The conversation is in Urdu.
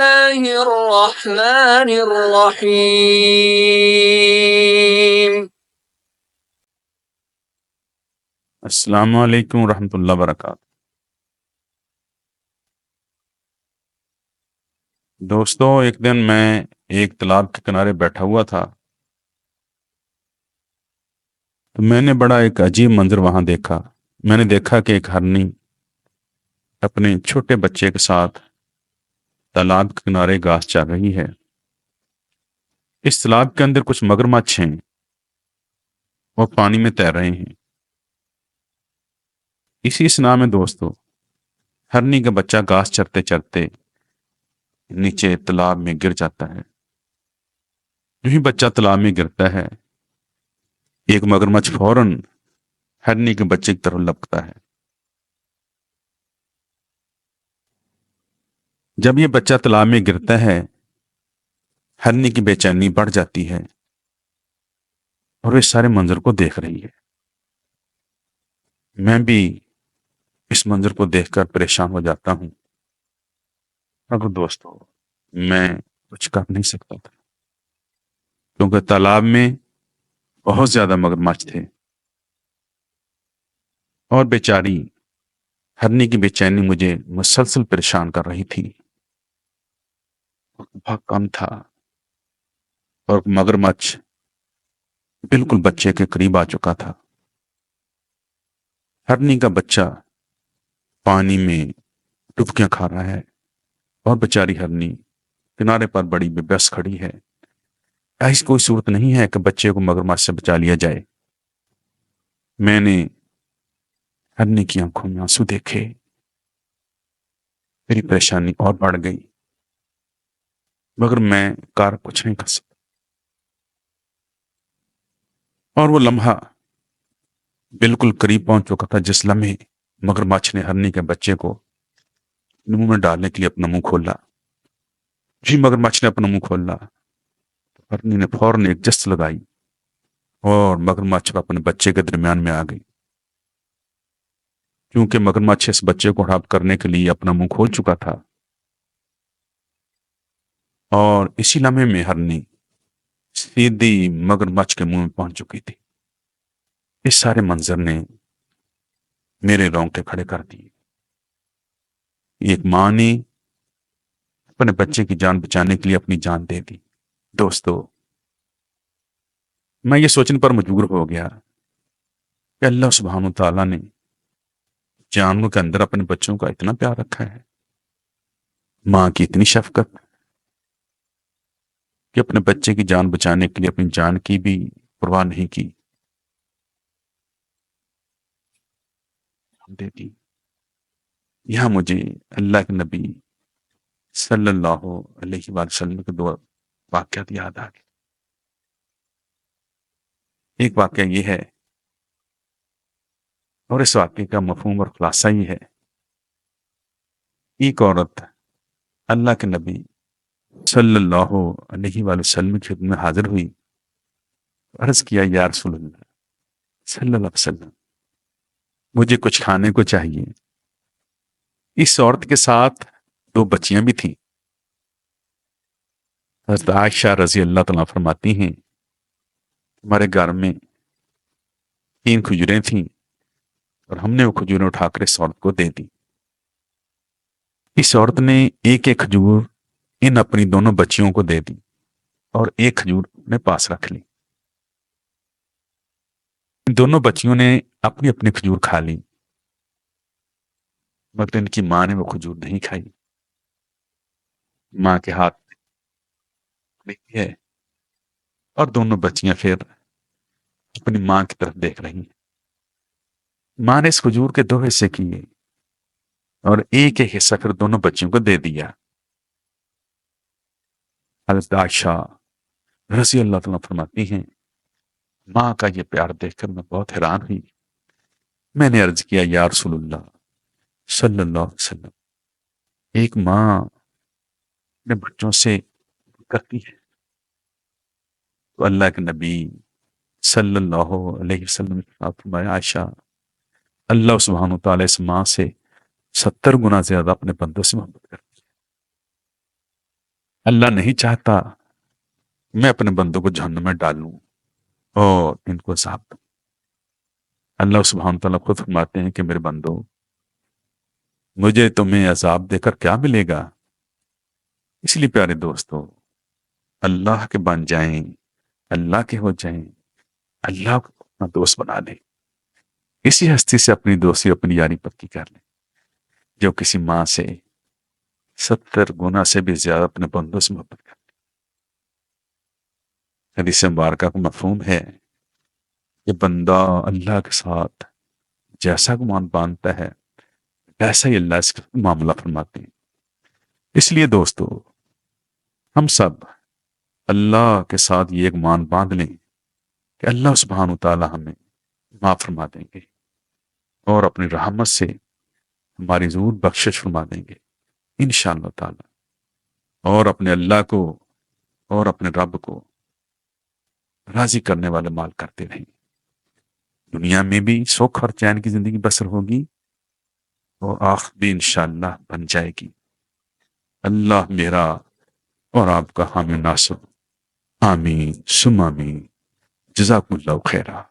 الله الرحمن الرحيم. السلام علیکم ورحمۃ اللہ وبرکاتہ۔ دوستو، ایک دن میں ایک تالاب کے کنارے بیٹھا ہوا تھا تو میں نے بڑا ایک عجیب منظر وہاں دیکھا۔ میں نے دیکھا کہ ایک ہرنی اپنے چھوٹے بچے کے ساتھ تالاب کے کنارے گھاس چر رہی ہے۔ اس تالاب کے اندر کچھ مگرمچھ ہیں، وہ پانی میں تیر رہے ہیں۔ اسی اسنا میں دوستو، ہرنی کا بچہ گھاس چرتے چرتے نیچے تالاب میں گر جاتا ہے۔ جو ہی بچہ تالاب میں گرتا ہے، ایک مگرمچھ فوراً ہرنی کے بچے کی طرف لپکتا ہے۔ جب یہ بچہ تالاب میں گرتا ہے، ہرنی کی بے چینی بڑھ جاتی ہے اور اس سارے منظر کو دیکھ رہی ہے۔ میں بھی اس منظر کو دیکھ کر پریشان ہو جاتا ہوں، مگر دوستو میں کچھ کر نہیں سکتا تھا، کیونکہ تالاب میں بہت زیادہ مگرمچھ تھے اور بیچاری ہرنی کی بے چینی مجھے مسلسل پریشان کر رہی تھی۔ بہت کم تھا اور مگرمچھ بالکل بچے کے قریب آ چکا تھا۔ ہرنی کا بچہ پانی میں ڈبکیاں کھا رہا ہے اور بیچاری ہرنی کنارے پر بڑی بے بس کھڑی ہے۔ ایسی کوئی صورت نہیں ہے کہ بچے کو مگرمچھ سے بچا لیا جائے۔ میں نے ہرنی کی آنکھوں میں آنسو دیکھے، میری پریشانی اور بڑھ گئی، مگر میں کار کچھ نہیں کر سکتا۔ اور وہ لمحہ بالکل قریب پہنچ چکا تھا جس لمحے مگرمچھ نے ہرنی کے بچے کو منہ میں ڈالنے کے لیے اپنا منہ کھولا۔ جی مگرمچھ نے اپنا منہ کھولا، ہرنی نے فوراً ایک جست لگائی اور مگرمچھ اپنے بچے کے درمیان میں آ گئی۔ کیونکہ مگرمچھ اس بچے کو ہڑپ کرنے کے لیے اپنا منہ کھول چکا تھا، اور اسی لمحے میں ہرنی سیدھی مگرمچھ کے منہ میں پہنچ چکی تھی۔ اس سارے منظر نے میرے رونگٹے کھڑے کر دیے۔ ایک ماں نے اپنے بچے کی جان بچانے کے لیے اپنی جان دے دی۔ دوستو، میں یہ سوچنے پر مجبور ہو گیا کہ اللہ سبحانہ تعالیٰ نے جانوروں کے اندر اپنے بچوں کا اتنا پیار رکھا ہے، ماں کی اتنی شفقت کہ اپنے بچے کی جان بچانے کے لیے اپنی جان کی بھی پرواہ نہیں کی، دے دی۔ یہاں مجھے اللہ کے نبی صلی اللہ علیہ وآلہ وسلم کے دو واقعات یاد آ گئے۔ ایک واقعہ یہ ہے، اور اس واقعے کا مفہوم اور خلاصہ یہ ہے، ایک عورت اللہ کے نبی صلی اللہ علیہ وآلہ وسلم کی خدمت میں حاضر ہوئی، عرض کیا یا رسول اللہ صلی اللہ علیہ وسلم، مجھے کچھ کھانے کو چاہیے۔ اس عورت کے ساتھ دو بچیاں بھی تھیں۔ حضرت عائشہ رضی اللہ تعالیٰ فرماتی ہیں، ہمارے گھر میں 3 کھجوریں تھیں اور ہم نے وہ کھجوریں اٹھا کر اس عورت کو دے دی۔ اس عورت نے ایک ایک کھجور ان اپنی دونوں بچیوں کو دے دی اور ایک کھجور اپنے پاس رکھ لی۔ ان دونوں بچیوں نے اپنی اپنی کھجور کھا لی، مگر ان کی ماں نے وہ کھجور نہیں کھائی۔ ماں کے ہاتھ نہیں ہے اور دونوں بچیاں پھر اپنی ماں کی طرف دیکھ رہی ہیں۔ ماں نے اس کھجور کے 2 حصے کیے اور ایک ایک حصہ پھر دونوں بچیوں کو دے دیا۔ حضرت عائشہ رضی اللہ تعالیٰ فرماتی ہیں، ماں کا یہ پیار دیکھ کر میں بہت حیران ہوئی۔ میں نے عرض کیا یا رسول اللہ صلی اللہ علیہ وسلم، ایک ماں اپنے بچوں سے کرتی ہے تو اللہ کے نبی صلی اللہ علیہ وسلم نے فرمایا، عائشہ، اللہ سبحانہ تعالیٰ اس ماں سے 70 گنا زیادہ اپنے بندوں سے محبت کرتی ہے۔ اللہ نہیں چاہتا میں اپنے بندوں کو جہنم میں ڈالوں اور ان کو عذاب دوں۔ اللہ سبحانہ تعالیٰ خود فرماتے ہیں کہ میرے بندو، مجھے تمہیں عذاب دے کر کیا ملے گا؟ اس لیے پیارے دوستو، اللہ کے بن جائیں، اللہ کے ہو جائیں، اللہ کو اپنا دوست بنا لیں، اسی ہستی سے اپنی دوستی اپنی یاری پکی کر لیں جو کسی ماں سے 70 گنا سے بھی زیادہ اپنے بندوں سے محبت کرتے۔ حدیث مبارکہ کا مفہوم ہے کہ بندہ اللہ کے ساتھ جیسا گمان باندھتا ہے ویسا ہی اللہ اس کا معاملہ فرماتے ہیں۔ اس لیے دوستو، ہم سب اللہ کے ساتھ یہ گمان باندھ لیں کہ اللہ سبحانہ تعالیٰ ہمیں معاف فرما دیں گے اور اپنی رحمت سے ہماری ضرور بخشش فرما دیں گے انشاءاللہ تعالیٰ، اور اپنے اللہ کو اور اپنے رب کو راضی کرنے والے مال کرتے رہیں۔ دنیا میں بھی سکھ اور چین کی زندگی بسر ہوگی اور آخر بھی انشاءاللہ بن جائے گی۔ اللہ میرا اور آپ کا حامی ناصر، آمین ثم آمین۔ جزاکم اللہ خیرہ۔